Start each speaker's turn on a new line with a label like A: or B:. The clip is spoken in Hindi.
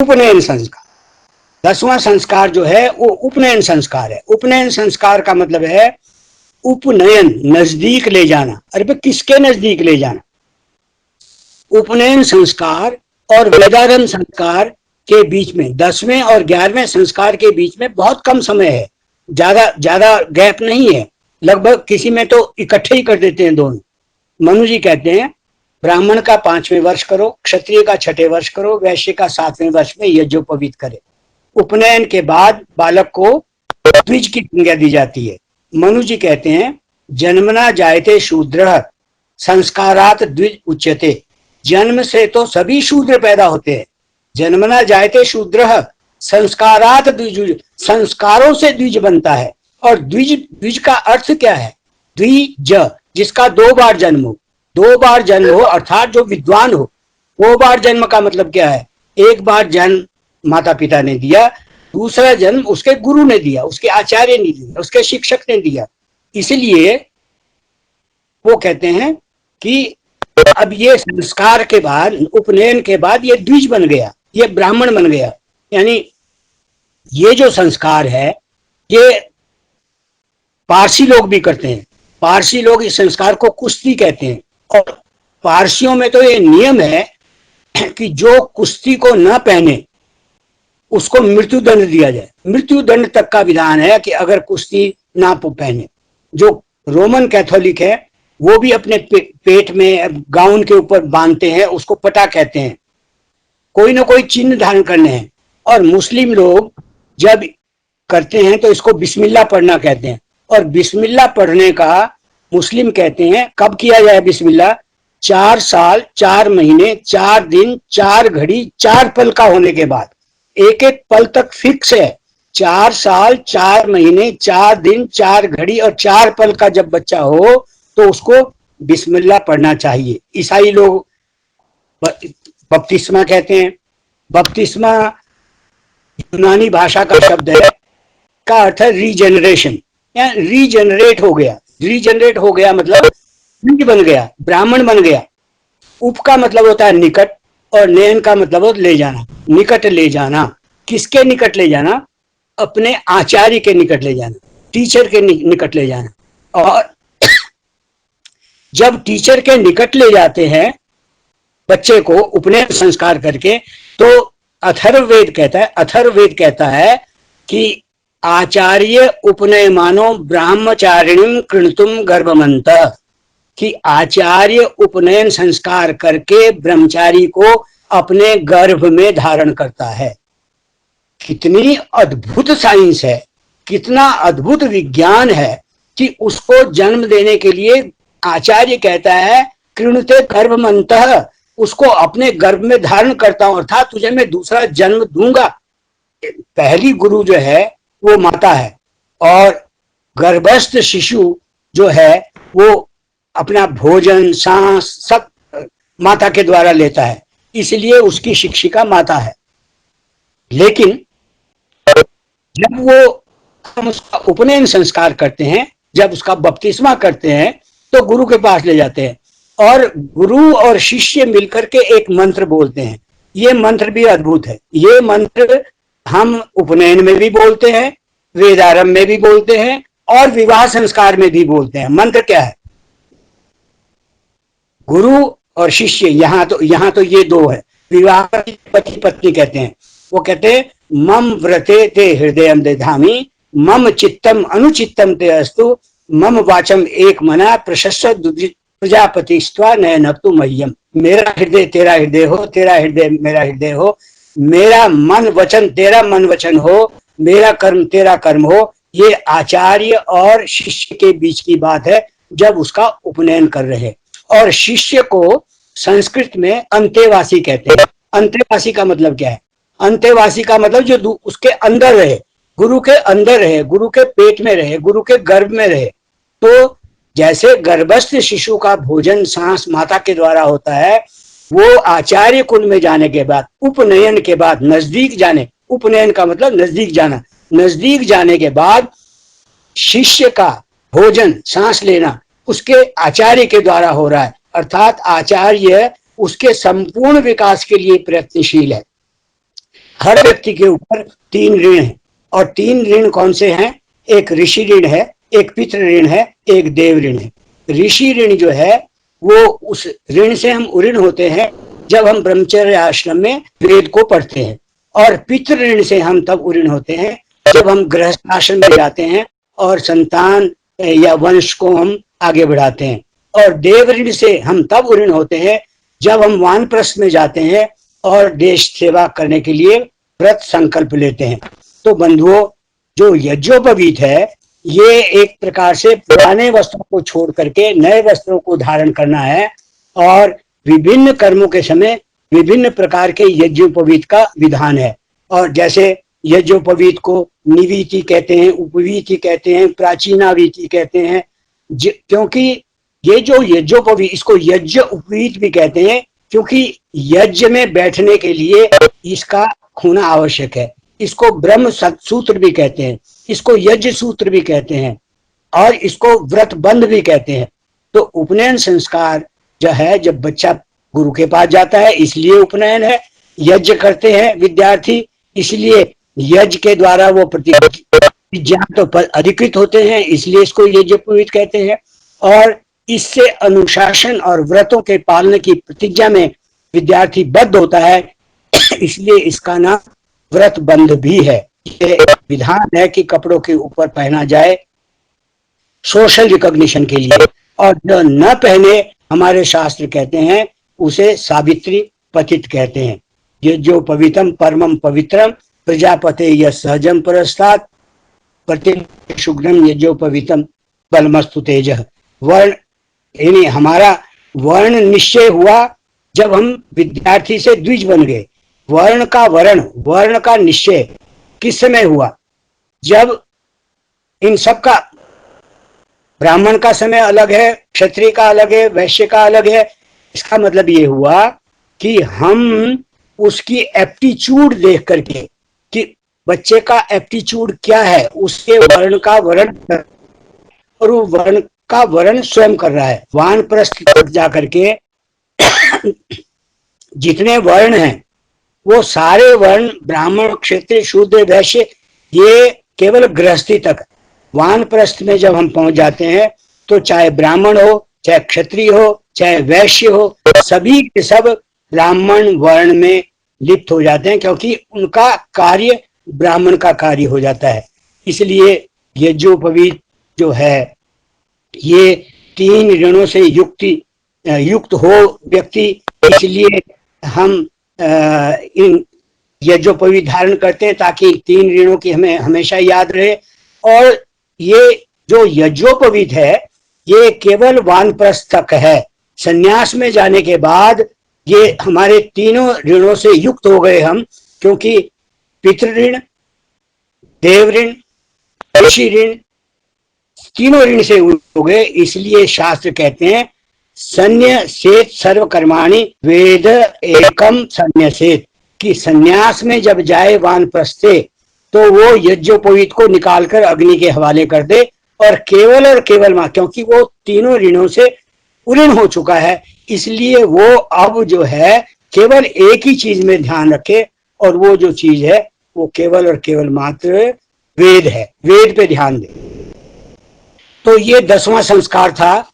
A: उपनयन संस्कार। 10वां संस्कार जो है वो उपनयन संस्कार है। उपनयन संस्कार का मतलब है उपनयन, नजदीक ले जाना। अरे भाई किसके नजदीक ले जाना? उपनयन संस्कार और वेदारंभ संस्कार के बीच में, 10वें और 11वें संस्कार के बीच में बहुत कम समय है, ज्यादा गैप नहीं है। लगभग किसी में तो इकट्ठे ही कर देते हैं दोनों। मनु जी कहते हैं ब्राह्मण का 5वें वर्ष करो, क्षत्रिय का 6ठे वर्ष करो, वैश्य का 7वें वर्ष में यज्ञोपवीत करे। उपनयन के बाद बालक को द्विज की संज्ञा दी जाती है। मनु जी कहते हैं जन्मना जायते शूद्र संस्कारात द्विज उच्यते। जन्म से तो सभी शूद्र पैदा होते हैं। जन्मना जायते शूद्र संस्कारात द्विज, संस्कारों से द्विज बनता है। और द्विज का अर्थ क्या है? द्विज, जिसका 2 बार जन्म हो। 2 बार जन्म हो अर्थात जो विद्वान हो। 2 बार जन्म का मतलब क्या है? एक बार जन्म माता पिता ने दिया, दूसरा जन्म उसके गुरु ने दिया, उसके आचार्य ने दिया, उसके शिक्षक ने दिया। इसलिए वो कहते हैं कि अब ये संस्कार के बाद, उपनयन के बाद ये द्विज बन गया, ये ब्राह्मण बन गया। यानी ये जो संस्कार है ये पारसी लोग भी करते हैं। पारसी लोग इस संस्कार को कुश्ती कहते हैं। और पारसियों में तो ये नियम है कि जो कुश्ती को न पहने उसको मृत्यु दंड दिया जाए। मृत्यु दंड तक का विधान है कि अगर कुश्ती ना पहने। जो रोमन कैथोलिक है वो भी अपने पेट में गाउन के ऊपर बांधते हैं, उसको पटा कहते हैं। कोई ना कोई चिन्ह धारण करने हैं। और मुस्लिम लोग जब करते हैं तो इसको बिस्मिल्लाह पढ़ना कहते हैं। और बिस्मिल्लाह पढ़ने का मुस्लिम कहते हैं कब किया जाए बिस्मिल्लाह? 4 साल 4 महीने 4 दिन 4 घड़ी 4 पल का होने के बाद। एक एक पल तक फिक्स है। 4 साल 4 महीने 4 दिन 4 घड़ी और 4 पल का जब बच्चा हो तो उसको बिस्मिल्लाह पढ़ना चाहिए। ईसाई लोग बपतिस्मा कहते हैं। बपतिस्मा यूनानी भाषा का शब्द है, का अर्थ है रीजनरेशन, या रीजनरेट हो गया। रीजनरेट हो गया मतलब द्विज बन गया, ब्राह्मण बन गया। उप का मतलब होता है निकट और नयन का मतलब होता है ले जाना, निकट ले जाना। किसके निकट ले जाना? अपने आचार्य के निकट ले जाना, टीचर के निकट ले जाना। और जब टीचर के निकट ले जाते हैं बच्चे को उपनयन संस्कार करके, तो अथर्ववेद कहता है कि आचार्य उपनयमानो ब्रह्मचारिणीम कृणुतुम गर्भमंत, कि आचार्य उपनयन संस्कार करके ब्रह्मचारी को अपने गर्भ में धारण करता है। कितनी अद्भुत साइंस है, कितना अद्भुत विज्ञान है कि उसको जन्म देने के लिए आचार्य कहता है कृणुते गर्भमंतः, उसको अपने गर्भ में धारण करता हूं, अर्थात तुझे मैं दूसरा जन्म दूंगा। पहली गुरु जो है वो माता है और गर्भस्थ शिशु जो है वो अपना भोजन सांस सब माता के द्वारा लेता है, इसलिए उसकी शिक्षिका माता है। लेकिन जब वो हम उसका उपनयन संस्कार करते हैं, जब उसका बपतिस्मा करते हैं तो गुरु के पास ले जाते हैं और गुरु और शिष्य मिलकर के एक मंत्र बोलते हैं। ये मंत्र भी अद्भुत है। ये मंत्र हम उपनयन में भी बोलते हैं, वेदारंभ में भी बोलते हैं और विवाह संस्कार में भी बोलते हैं। मंत्र क्या है? गुरु और शिष्य, यहाँ तो ये 2 है। विवाह पति पत्नी कहते हैं। वो कहते हैं मम व्रते ते हृदयम दधामि, मम चित्तम अनुचित्तम ते अस्तु, मम वाचम एक मना प्रशस्त प्रजापति स्वा नयनक्तु मह्यम। मेरा हृदय तेरा हृदय हो, तेरा हृदय मेरा हृदय हो, मेरा मन वचन तेरा मन वचन हो, मेरा कर्म तेरा कर्म हो। ये आचार्य और शिष्य के बीच की बात है जब उसका उपनयन कर रहे। और शिष्य को संस्कृत में अंतेवासी कहते हैं। अंतेवासी का मतलब क्या है? अंतेवासी का मतलब जो उसके अंदर रहे, गुरु के अंदर रहे, गुरु के पेट में रहे, गुरु के गर्भ में रहे। तो जैसे गर्भस्थ शिशु का भोजन सांस माता के द्वारा होता है, वो आचार्य कुल में जाने के बाद, उपनयन के बाद नजदीक जाने, उपनयन का मतलब नजदीक जाना, नजदीक जाने के बाद शिष्य का भोजन सांस लेना उसके आचार्य के द्वारा हो रहा है। अर्थात आचार्य उसके संपूर्ण विकास के लिए प्रयत्नशील है। हर व्यक्ति के ऊपर 3 ऋण है, और 3 ऋण कौन से हैं? एक ऋषि ऋण है, एक पितृ ऋण है, एक देव ऋण है। ऋषि ऋण जो है वो उस ऋण से हम उऋण होते हैं जब हम ब्रह्मचर्य आश्रम में वेद को पढ़ते हैं, और पितृ ऋण से हम तब उऋण होते हैं जब हम गृहस्थ आश्रम में जाते हैं और संतान या वंश को हम आगे बढ़ाते हैं। और देव ऋण से हम तब उऋण होते हैं जब हम वानप्रस्थ में जाते हैं और देश सेवा करने के लिए व्रत संकल्प लेते हैं। तो बंधुओं, जो यज्ञोपवीत है ये एक प्रकार से पुराने वस्त्रों को छोड़ करके नए वस्त्रों को धारण करना है, और विभिन्न कर्मों के समय विभिन्न प्रकार के यज्ञोपवीत का विधान है। और जैसे यज्ञोपवीत को निवीति कहते हैं, उपवीति कहते हैं, प्राचीनावीति कहते हैं, क्योंकि ये जो यज्ञोपवीत, इसको यज्ञ उपवीत भी कहते हैं क्योंकि यज्ञ में बैठने के लिए इसका होना आवश्यक है। इसको ब्रह्म सूत्र भी कहते हैं, इसको यज्ञ सूत्र भी कहते हैं, और इसको व्रत बंध भी कहते हैं। तो उपनयन संस्कार जो है, जब बच्चा गुरु के पास जाता है इसलिए उपनयन है, यज्ञ करते हैं विद्यार्थी इसलिए यज्ञ के द्वारा वो प्रतिज्ञा तो अधिकृत होते हैं इसलिए इसको यज्ञोपवीत कहते हैं, और इससे अनुशासन और व्रतों के पालन की प्रतिज्ञा में विद्यार्थी बद्ध होता है इसलिए इसका नाम व्रत बंध भी है। ये विधान है कि कपड़ों के ऊपर पहना जाए सोशल रिकॉग्निशन के लिए, और जो न पहने हमारे शास्त्र कहते हैं उसे सावित्री पतित कहते हैं। ये जो पवित्रम परमम पवित्रम प्रजापते यह सहजम परस्तात् प्रतिशुग्रम यज्ञोपवीतम बलमस्तु तेज। वर्ण यानी हमारा वर्ण निश्चय हुआ जब हम विद्यार्थी से द्विज बन गए। वर्ण का निश्चय किस समय हुआ? जब इन सब का, ब्राह्मण का समय अलग है, क्षत्रिय का अलग है, वैश्य का अलग है। इसका मतलब ये हुआ कि हम उसकी एप्टीट्यूड देख करके कि बच्चे का एप्टीट्यूड क्या है, उसके वर्ण का वर्ण, और वो वर्ण का वर्ण स्वयं कर रहा है। वानप्रस्थ तक जाकर के जितने वर्ण हैं वो सारे वर्ण, ब्राह्मण, क्षत्रिय, शूद्र, वैश्य, ये केवल गृहस्थी तक। वानप्रस्थ में जब हम पहुंच जाते हैं तो चाहे ब्राह्मण हो, चाहे क्षत्रिय हो, चाहे वैश्य हो, सभी के सब ब्राह्मण वर्ण में लिप्त हो जाते हैं, क्योंकि उनका कार्य ब्राह्मण का कार्य हो जाता है। इसलिए यज्ञोपवीत जो है ये 3 ऋणों से युक्त हो व्यक्ति, इसलिए हम इन यज्ञोपवीत धारण करते हैं ताकि 3 ऋणों की हमें हमेशा याद रहे। और ये जो यज्ञोपवीत है ये केवल वानप्रस्थ तक है। संन्यास में जाने के बाद ये हमारे तीनों ऋणों से युक्त हो गए हम, क्योंकि पितृ ऋण, देव ऋण, ऋषि ऋण, तीनों ऋण से हो गए। इसलिए शास्त्र कहते हैं संन्यसेत सर्वकर्माणि वेद एकम संन्यसेत, कि संन्यास में जब जाए वानप्रस्थे तो वो यज्ञोपवीत को निकालकर अग्नि के हवाले कर दे, और केवल मां, क्योंकि वो तीनों ऋणों से उऋण हो चुका है, इसलिए वो अब जो है केवल एक ही चीज में ध्यान रखे, और वो जो चीज है वो केवल और केवल मात्र वेद है। वेद पे ध्यान दे। तो ये 10वां संस्कार था